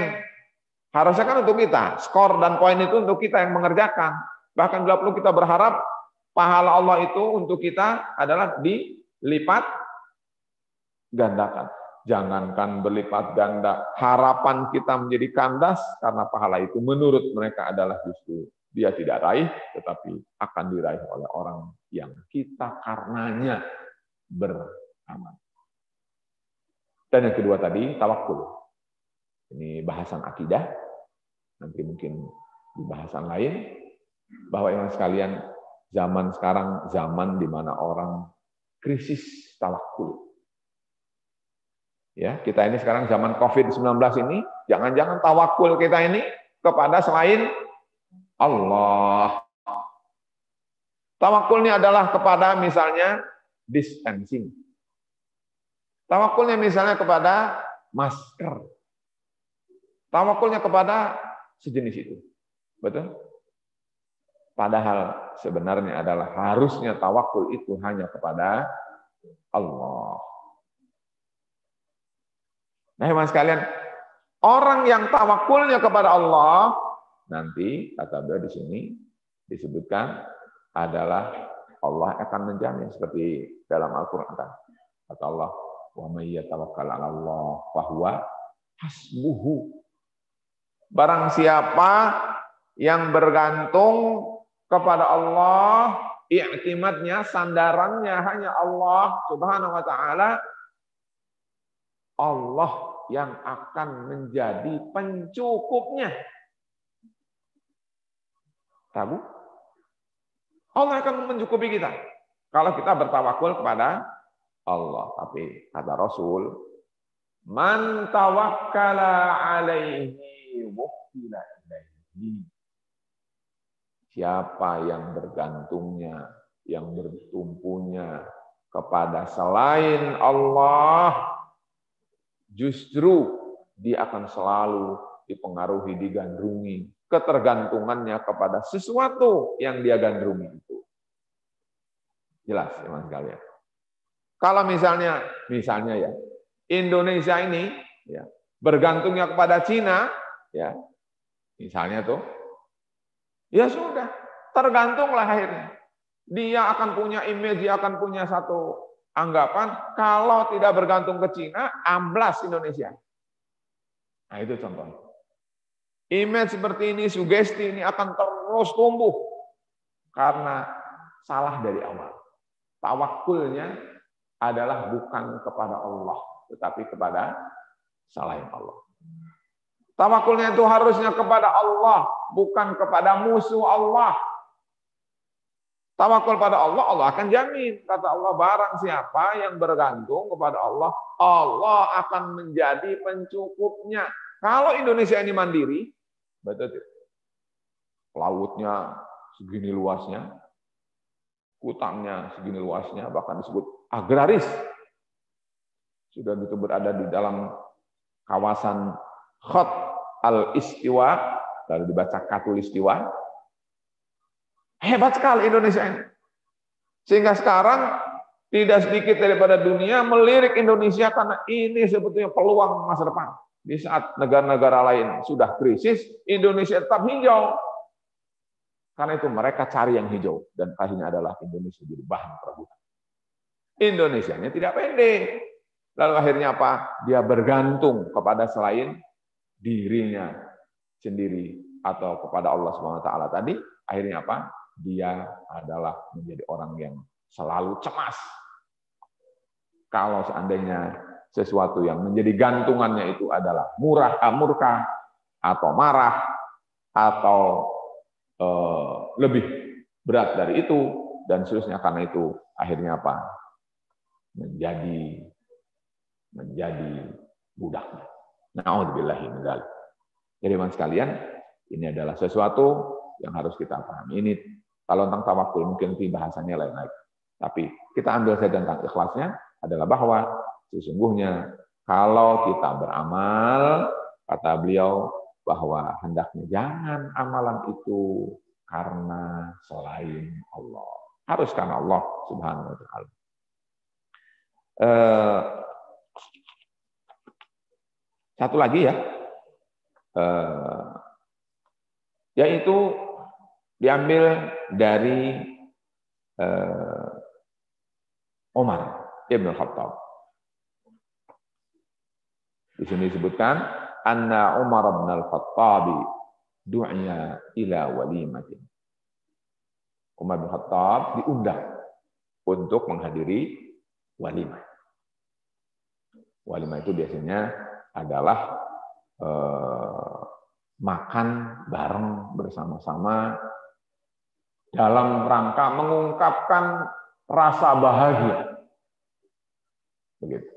Harusnya kan untuk kita. Skor dan poin itu untuk kita yang mengerjakan. Bahkan bila perlu kita berharap pahala Allah itu untuk kita adalah dilipat gandakan. Jangankan berlipat ganda, harapan kita menjadi kandas karena pahala itu menurut mereka adalah justru dia tidak raih, tetapi akan diraih oleh orang yang kita karenanya beramal. Dan yang kedua tadi, tawakul. Ini bahasan akidah, nanti mungkin di bahasan lain, bahwa yang sekalian, zaman sekarang zaman di mana orang krisis tawakul. Ya, kita ini sekarang zaman COVID-19 ini, jangan-jangan tawakul kita ini kepada selain Allah. Tawakulnya adalah kepada misalnya dispensing. Tawakulnya misalnya kepada masker. Tawakulnya kepada sejenis itu. Betul? Padahal sebenarnya adalah harusnya tawakul itu hanya kepada Allah. Nah, teman sekalian, orang yang tawakulnya kepada Allah, nanti kata beliau di sini disebutkan adalah Allah akan menjamin seperti dalam Al-Qur'an. Kata Allah, "Wa may yatawakkal 'ala Allah fa huwa hasbuhu." Barang siapa yang bergantung kepada Allah, i'timadnya, sandarannya hanya Allah Subhanahu wa taala, Allah yang akan menjadi pencukupnya. Tahu? Allah akan mencukupi kita kalau kita bertawakul kepada Allah. Tapi kata Rasul, man tawakkala alaihi wukkila ilaihi. Siapa yang bergantungnya, yang bertumpunya kepada selain Allah, justru dia akan selalu dipengaruhi, digandrungi ketergantungannya kepada sesuatu yang dia gandrungi itu. Jelas, teman sekalian. Kalau misalnya ya, Indonesia ini ya, bergantungnya kepada Cina, ya, misalnya tuh, ya sudah, tergantunglah akhirnya. Dia akan punya image, dia akan punya satu anggapan, kalau tidak bergantung ke Cina, amblas Indonesia. Nah itu contohnya. Image seperti ini, sugesti ini akan terus tumbuh karena salah dari awal. Tawakulnya adalah bukan kepada Allah, tetapi kepada selain Allah. Tawakulnya itu harusnya kepada Allah, bukan kepada musuh Allah. Tawakul pada Allah, Allah akan jamin. Kata Allah, barang siapa yang bergantung kepada Allah, Allah akan menjadi pencukupnya. Kalau Indonesia ini mandiri, betul, lautnya segini luasnya, hutangnya segini luasnya, bahkan disebut agraris. Sudah gitu berada di dalam kawasan Khat al-Istiwa, lalu dibaca Katulistiwa. Hebat sekali Indonesia ini. Sehingga sekarang tidak sedikit daripada dunia melirik Indonesia karena ini sebetulnya peluang masa depan. Di saat negara-negara lain sudah krisis, Indonesia tetap hijau. Karena itu mereka cari yang hijau. Dan akhirnya adalah Indonesia jadi bahan perebutan. Indonesianya tidak pede. Lalu akhirnya apa? Dia bergantung kepada selain dirinya sendiri atau kepada Allah SWT tadi. Akhirnya apa? Dia adalah menjadi orang yang selalu cemas. Kalau seandainya sesuatu yang menjadi gantungannya itu adalah murka atau marah atau lebih berat dari itu dan seterusnya, karena itu akhirnya apa? Menjadi budaknya. Na'udzubillahi min dzalik. Jadi teman sekalian, ini adalah sesuatu yang harus kita pahami. Ini kalau tentang tawakul mungkin nanti bahasannya lain lagi. Tapi kita ambil saja tentang ikhlasnya adalah bahwa sesungguhnya kalau kita beramal, kata beliau, bahwa hendaknya jangan amalan itu karena selain Allah. Harus karena Allah Subhanahu wa taala. Satu lagi ya. Yaitu diambil dari Umar Ibn Khattab. Di sini disebutkan anna Umar bin Al-Khattab du'iya ila walimatin. Umar bin Khattab diundang untuk menghadiri walimah. Walimah itu biasanya adalah makan bareng bersama-sama dalam rangka mengungkapkan rasa bahagia. Begitu.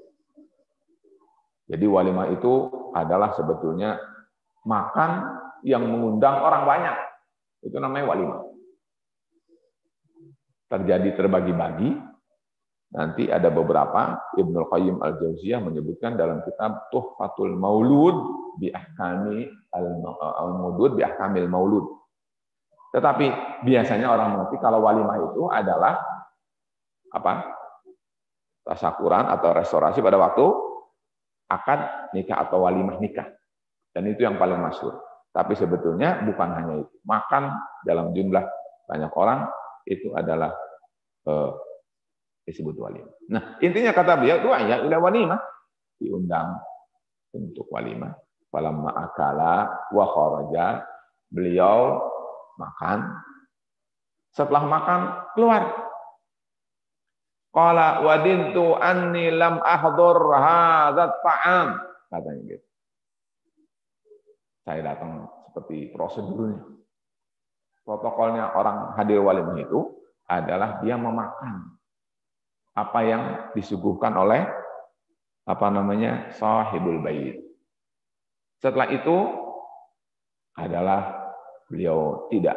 Jadi walimah itu adalah sebetulnya makan yang mengundang orang banyak. Itu namanya walimah. Terjadi terbagi-bagi. Nanti ada beberapa, Ibnul Qayyim Al-Jauziyah menyebutkan dalam kitab Tuhfatul Maulud bi ahkami al-maulud bi ahkamil maulud. Tetapi biasanya orang mengerti kalau walimah itu adalah apa? Tasyakuran atau restorasi pada waktu akad nikah atau walimah nikah. Dan itu yang paling masyhur. Tapi sebetulnya bukan hanya itu. Makan dalam jumlah banyak orang itu adalah disebut walimah. Nah, intinya kata beliau du'a ila walimah, diundang untuk walimah. Falamma akala wa kharaja, beliau makan. Setelah makan keluar. Qala wadintu anni lam ahdhur hadzal ta'am, katanya gitu. Saya datang seperti prosedurnya. Protokolnya orang hadir walimah itu adalah dia memakan apa yang disuguhkan oleh sahibul bait. Setelah itu adalah beliau tidak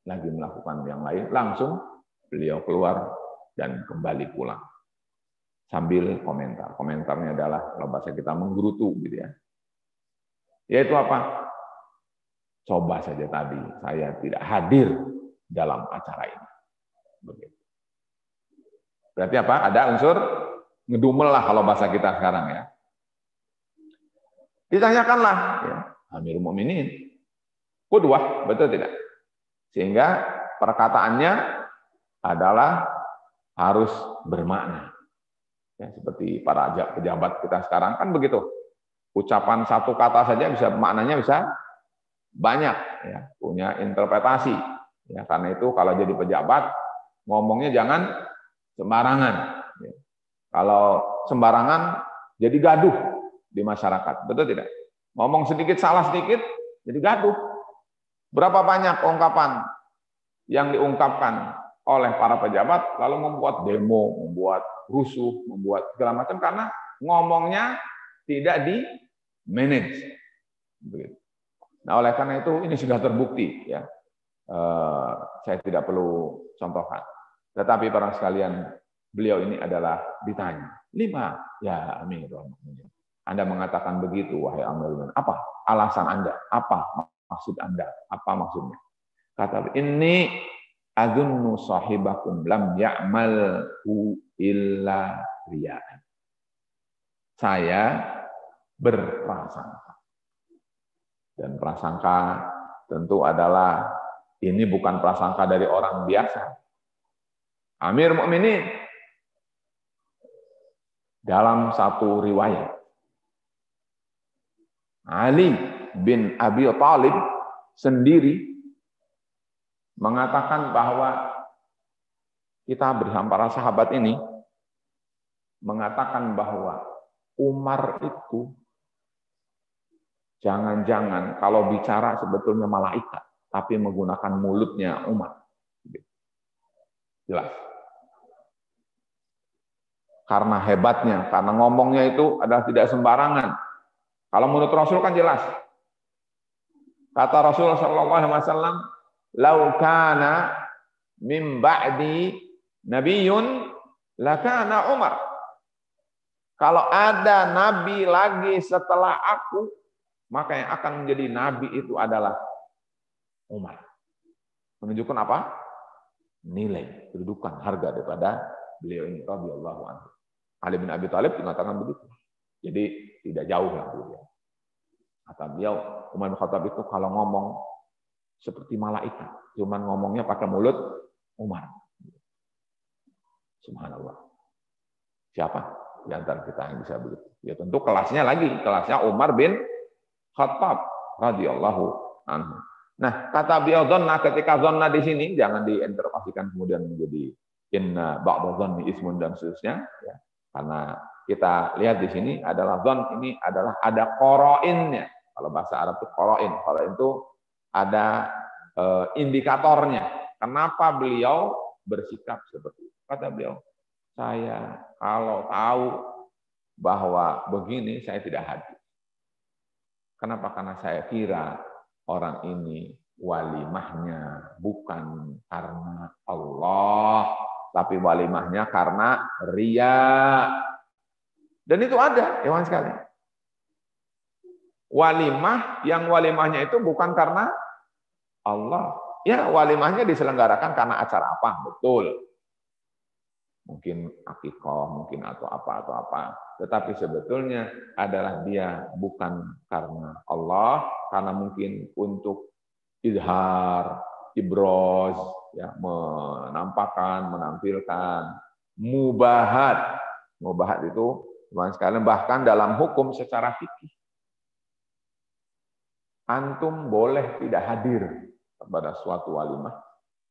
lagi melakukan yang lain, langsung beliau keluar dan kembali pulang sambil komentar. Komentarnya adalah kalau bahasa kita menggerutu gitu ya. Yaitu apa? Coba saja tadi saya tidak hadir dalam acara ini. Begitu. Berarti apa? Ada unsur ngedumel lah kalau bahasa kita sekarang ya. Ditanyakanlah ya, Amirul Mukminin, qudwah, betul tidak? Sehingga perkataannya adalah harus bermakna. Ya, seperti para pejabat kita sekarang kan begitu. Ucapan satu kata saja bisa maknanya bisa banyak ya, punya interpretasi. Ya, karena itu kalau jadi pejabat ngomongnya jangan sembarangan. Ya. Kalau sembarangan jadi gaduh di masyarakat. Betul tidak? Ngomong sedikit salah sedikit jadi gaduh. Berapa banyak ungkapan yang diungkapkan oleh para pejabat lalu membuat demo, membuat rusuh, membuat segala macam karena ngomongnya tidak di manage. Begitu. Nah, oleh karena itu ini sudah terbukti ya. Saya tidak perlu contohkan. Tetapi para sekalian, beliau ini adalah ditanya, "Lima ya Amirul Mukminin. Anda mengatakan begitu wahai Amirul Mukminin. Apa alasan Anda? Apa maksud Anda? Apa maksudnya?" Kata, "Ini adzunnu sahibakum lam ya'malhu illa riya'an." Saya berprasangka. Dan prasangka tentu adalah ini bukan prasangka dari orang biasa. Amir Mukminin dalam satu riwayat Ali bin Abi Thalib sendiri mengatakan bahwa kita bersama para sahabat ini mengatakan bahwa Umar itu jangan-jangan kalau bicara sebetulnya malaikat, tapi menggunakan mulutnya Umar. Jelas. Karena hebatnya, karena ngomongnya itu adalah tidak sembarangan. Kalau menurut Rasul kan jelas. Kata Rasul SAW, "Lau kana min ba'di nabiyyun lakana Umar." Kalau ada nabi lagi setelah aku, maka yang akan menjadi nabi itu adalah Umar. Menunjukkan apa? Nilai, kedudukan, harga daripada beliau ini radhiyallahu anhu. Ali bin Abi Thalib mengatakan begitu. Jadi tidak jauh lah beliau. Kata beliau, Umar bin Khattab itu kalau ngomong seperti malaikat, cuman ngomongnya pakai mulut Umar. Subhanallah. Siapa? di antara kita yang bisa begitu. Ya tentu kelasnya Umar bin Khattab radhiyallahu anhu. Nah, kata beliau dzanna, ketika dzanna di sini jangan diinterpretasikan kemudian menjadi inna ba'da dzanni ismun dan seterusnya, ya. Karena kita lihat di sini adalah dzan ini adalah ada qarainnya. Kalau bahasa Arab itu qarain. Qarain itu ada indikatornya. Kenapa beliau bersikap seperti itu? Kata beliau, saya kalau tahu bahwa begini saya tidak hadir. Kenapa? Karena saya kira orang ini walimahnya bukan karena Allah, tapi walimahnya karena riya. Dan itu ada, hewan sekali. Walimahnya itu bukan karena Allah. Ya, walimahnya diselenggarakan karena acara apa? Betul. Mungkin akikah, mungkin atau apa. Tetapi sebetulnya adalah dia bukan karena Allah, karena mungkin untuk izhar, ibroz, ya, menampilkan, mubahat. Mubahat itu, teman sekalian, bahkan dalam hukum secara fikih. Antum boleh tidak hadir pada suatu walimah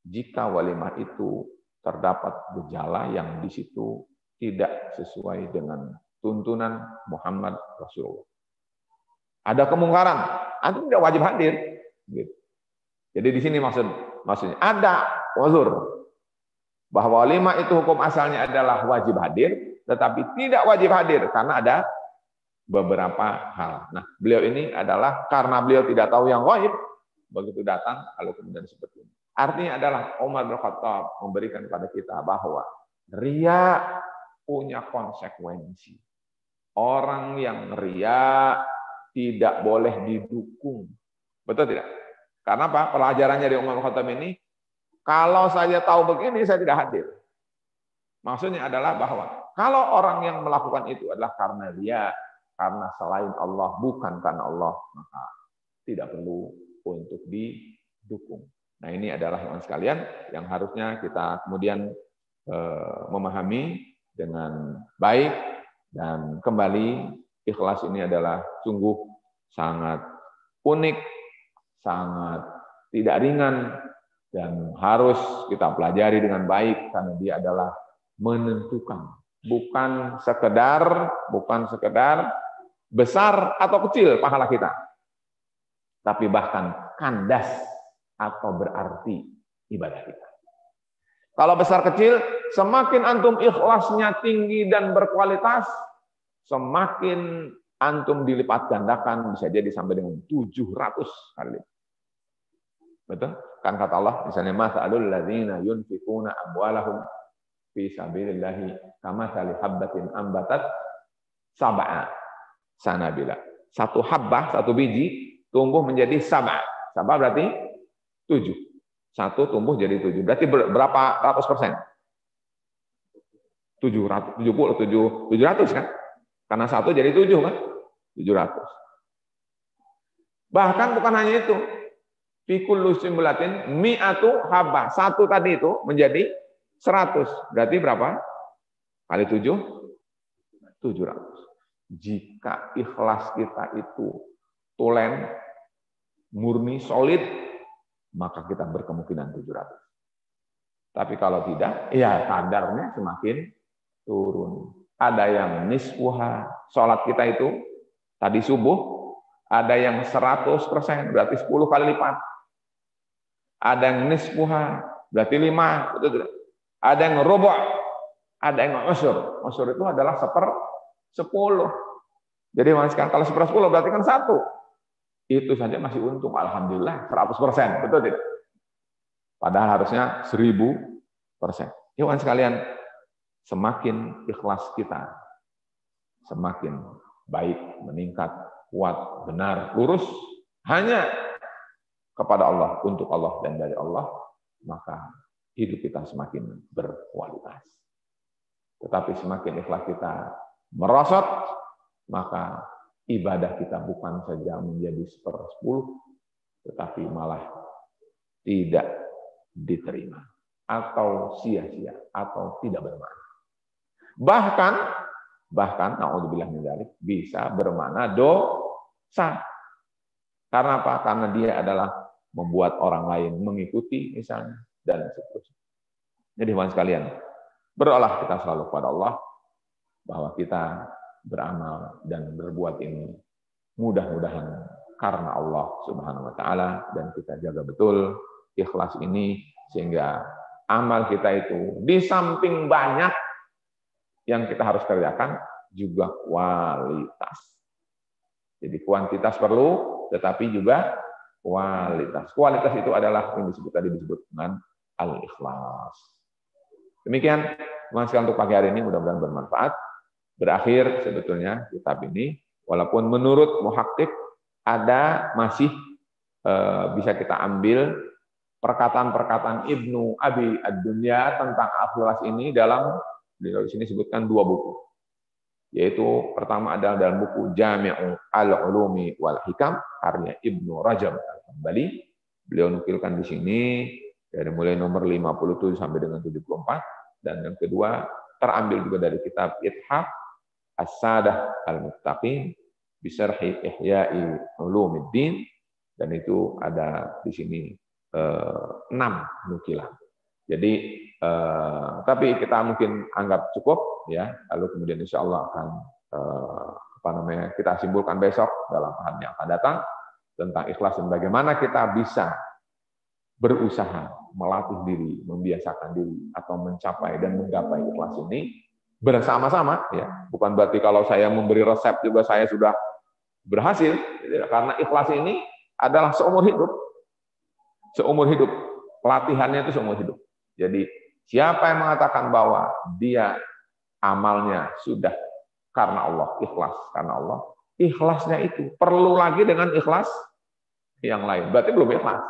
jika walimah itu terdapat gejala yang di situ tidak sesuai dengan tuntunan Muhammad Rasulullah. Ada kemungkaran, antum tidak wajib hadir. Gitu. Jadi di sini maksudnya ada uzur bahwa walimah itu hukum asalnya adalah wajib hadir, tetapi tidak wajib hadir karena ada beberapa hal. Nah, beliau ini adalah karena beliau tidak tahu yang wajib, begitu datang lalu kemudian seperti ini. Artinya adalah Umar bin Khattab memberikan kepada kita bahwa riya punya konsekuensi. Orang yang riya tidak boleh didukung. Betul tidak? Karena apa? Pelajarannya dari Umar bin Khattab ini, kalau saya tahu begini, saya tidak hadir. Maksudnya adalah bahwa kalau orang yang melakukan itu adalah karena riya, karena selain Allah, bukan karena Allah, maka tidak perlu untuk didukung. Nah, ini adalah teman sekalian yang harusnya kita kemudian memahami dengan baik, dan kembali ikhlas ini adalah sungguh sangat unik, sangat tidak ringan, dan harus kita pelajari dengan baik karena dia adalah menentukan, bukan sekedar besar atau kecil pahala kita, tapi bahkan kandas atau berarti ibadah kita. Kalau besar kecil, semakin antum ikhlasnya tinggi dan berkualitas, semakin antum dilipat gandakan, bisa jadi sampai dengan 700 kali. Betul? Kan kata Allah, misalnya masalul ladzina yunfikuna amwalahum fi sabilillahi kamatsali habbatin ambatat sab'a sanabila. Satu habbah, satu biji tumbuh menjadi sab'a. Sab'a berarti 7. Satu tumbuh jadi 7. Berarti berapa ratus persen? 700 kan? Karena satu jadi 7 kan? 700. Bahkan bukan hanya itu. Fi kullu simbulatin mi'atu habbah. Satu tadi itu menjadi 100. Berarti berapa? Kali 7? 700. Jika ikhlas kita itu tulen, murni, solid, maka kita berkemungkinan 700. Tapi kalau tidak, ya kadarnya semakin turun. Ada yang nisfuha, sholat kita itu tadi subuh, ada yang 100%, berarti 10 kali lipat. Ada yang nisfuha, berarti 5, betul. Ada yang rubu', ada yang usyur. Usyur itu adalah 1/10. Jadi kalau 1/10 berarti kan 1. Itu saja masih untung, alhamdulillah 100%, betul tidak? Padahal harusnya 1000%. Ikhwan sekalian, semakin ikhlas kita, semakin baik, meningkat, kuat, benar, lurus, hanya kepada Allah, untuk Allah dan dari Allah, maka hidup kita semakin berkualitas. Tetapi semakin ikhlas kita merosot, maka ibadah kita bukan saja menjadi 1/10, tetapi malah tidak diterima atau sia-sia atau tidak bermakna. Bahkan Bahkan naudzubillah min dzalik bisa bermakna dosa. Karena apa? Karena dia adalah membuat orang lain mengikuti misalnya dan seterusnya. Jadi teman sekalian, berdoalah kita selalu kepada Allah bahwa kita beramal dan berbuat ini mudah-mudahan karena Allah Subhanahu wa taala, dan kita jaga betul ikhlas ini sehingga amal kita itu di samping banyak yang kita harus kerjakan juga kualitas. Jadi kuantitas perlu, tetapi juga kualitas. Kualitas itu adalah yang disebut dengan al-ikhlas. Demikian teman-teman untuk pagi hari ini, mudah-mudahan bermanfaat. Berakhir sebetulnya kitab ini, walaupun menurut muhakkik ada masih bisa kita ambil perkataan-perkataan Ibnu Abi Ad-Dunya tentang ikhlas ini dalam, di sini sebutkan 2 buku. Yaitu pertama adalah dalam buku Jami'u al-Ulumi wal Hikam karya Ibnu Rajab Al-Hambali. Beliau nukilkan di sini dari mulai nomor 57 sampai dengan 74, dan yang kedua terambil juga dari kitab Ithaf As-Sadah Al-Muttaqin bi Syarhi Ihya'i Ulumuddin, dan itu ada di sini 6 nukilan. Jadi tapi kita mungkin anggap cukup ya, lalu kemudian insya Allah akan kita simpulkan besok dalam tahap yang akan datang tentang ikhlas dan bagaimana kita bisa berusaha melatih diri, membiasakan diri atau mencapai dan menggapai ikhlas ini bersama-sama ya. Bukan berarti kalau saya memberi resep juga saya sudah berhasil, karena ikhlas ini adalah seumur hidup. Seumur hidup. Latihannya itu seumur hidup. Jadi siapa yang mengatakan bahwa dia amalnya sudah karena Allah, ikhlas karena Allah, ikhlasnya itu perlu lagi dengan ikhlas yang lain, berarti belum ikhlas.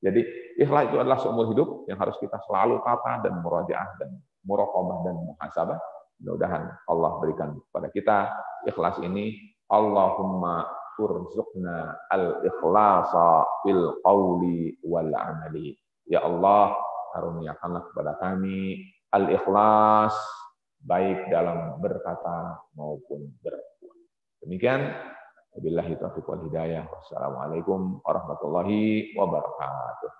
Jadi ikhlas itu adalah seumur hidup yang harus kita selalu tata dan murajaah dan muraqabah dan muhasabah. Mudah-mudahan Allah berikan kepada kita ikhlas ini. Allahumma urzuqna al-ikhlasa fil qawli wal amali. Ya Allah, karuniakanlah kepada kami al-ikhlas baik dalam berkata maupun berbuat. Demikian, wabillahi taufiq wal hidayah. Wassalamualaikum warahmatullahi wabarakatuh.